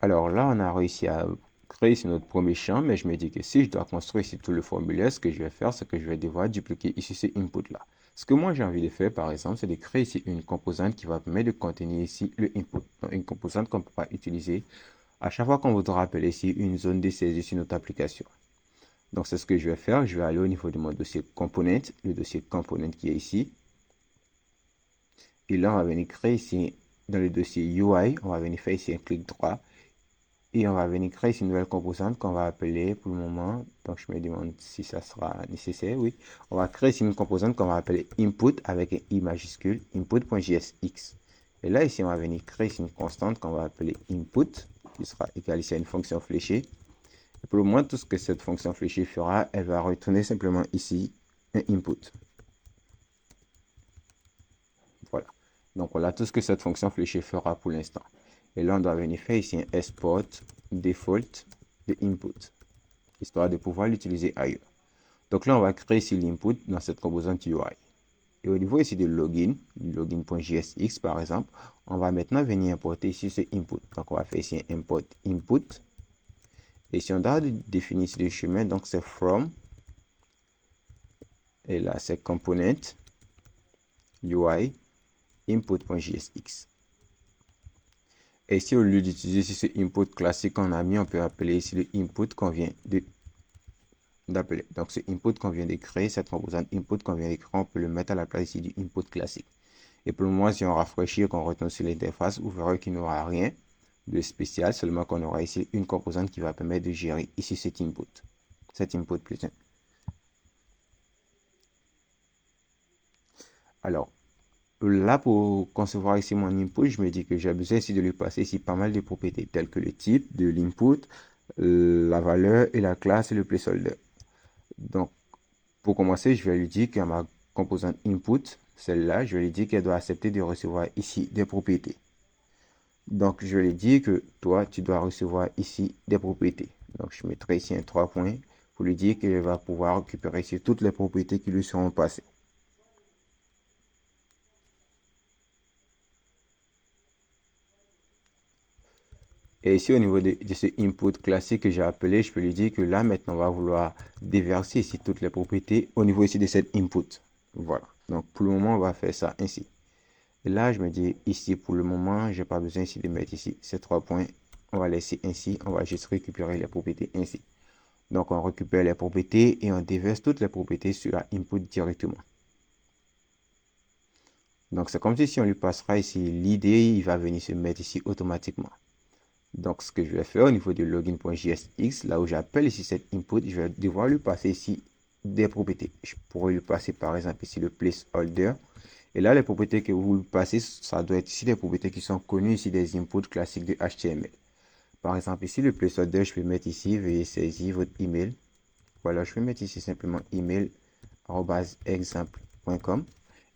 Alors là, on a réussi à créer ici notre premier champ, mais je me dis que si je dois construire ici tout le formulaire, ce que je vais faire, c'est que je vais devoir dupliquer ici ce input-là. Ce que moi j'ai envie de faire, par exemple, c'est de créer ici une composante qui va permettre de contenir ici le input. Donc, une composante qu'on pourra utiliser à chaque fois qu'on voudra appeler ici une zone de saisie sur notre application. Donc, c'est ce que je vais faire. Je vais aller au niveau de mon dossier component, le dossier component qui est ici. Et là, on va venir créer ici, dans le dossier UI, on va venir faire ici un clic droit. Et on va venir créer une nouvelle composante qu'on va appeler pour le moment. Donc, je me demande si ça sera nécessaire. Oui. On va créer ici une composante qu'on va appeler input avec un I majuscule, input.jsx. Et là, ici, on va venir créer ici une constante qu'on va appeler input, qui sera égale ici à une fonction fléchée. Et pour le moment, tout ce que cette fonction fléchée fera, elle va retourner simplement ici un input. Voilà. Donc, voilà tout ce que cette fonction fléchée fera pour l'instant. Et là, on doit venir faire ici un export default de input, histoire de pouvoir l'utiliser ailleurs. Donc là, on va créer ici l'input dans cette composante UI. Et au niveau ici de login, login.jsx par exemple, on va maintenant venir importer ici ce input. Donc on va faire ici un import input. Et si on doit définir ici le chemin, donc c'est from. Et là, c'est component UI input.jsx. Et si au lieu d'utiliser ici ce input classique qu'on a mis, on peut appeler ici le input qu'on vient d'appeler. Donc, ce input qu'on vient de créer, cette composante input qu'on vient de créer, on peut le mettre à la place ici du input classique. Et pour le moment, si on rafraîchit et qu'on retourne sur l'interface, vous verrez qu'il n'y aura rien de spécial, seulement qu'on aura ici une composante qui va permettre de gérer ici cet input. Cet input plutôt. Alors, là, pour concevoir ici mon input, je me dis que j'ai besoin ici de lui passer ici pas mal de propriétés, telles que le type de l'input, la valeur et la classe et le placeholder. Donc, pour commencer, je vais lui dire que ma composante input, celle-là, je vais lui dire qu'elle doit accepter de recevoir ici des propriétés. Donc, je vais lui dire que toi, tu dois recevoir ici des propriétés. Donc, je mettrai ici un 3 points pour lui dire qu'elle va pouvoir récupérer ici toutes les propriétés qui lui seront passées. Et ici, au niveau de ce input classique que j'ai appelé, je peux lui dire que là, maintenant, on va vouloir déverser ici toutes les propriétés au niveau ici de cet input. Voilà. Donc, pour le moment, on va faire ça ainsi. Et là, je me dis ici, pour le moment, je n'ai pas besoin ici de mettre ici ces 3 points. On va laisser ainsi. On va juste récupérer les propriétés ainsi. Donc, on récupère les propriétés et on déverse toutes les propriétés sur la input directement. Donc, c'est comme si on lui passera ici l'idée, il va venir se mettre ici automatiquement. Donc, ce que je vais faire au niveau de login.jsx, là où j'appelle ici cette input, je vais devoir lui passer ici des propriétés. Je pourrais lui passer par exemple ici le placeholder. Et là, les propriétés que vous lui passez, ça doit être ici des propriétés qui sont connues ici des inputs classiques de HTML. Par exemple, ici, le placeholder, je peux mettre ici, veuillez saisir votre email. Voilà, je peux mettre ici simplement email@exemple.com.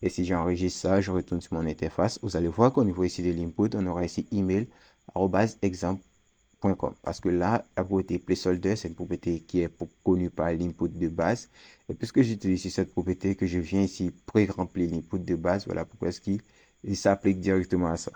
Et si j'enregistre ça, je retourne sur mon interface. Vous allez voir qu'au niveau ici de l'input, on aura ici email@exemple.com. Parce que là, la propriété placeholder, c'est une propriété qui est connue par l'input de base. Et puisque j'utilise ici cette propriété que je viens ici pré-remplir l'input de base, voilà pourquoi est-ce qu'il s'applique directement à ça.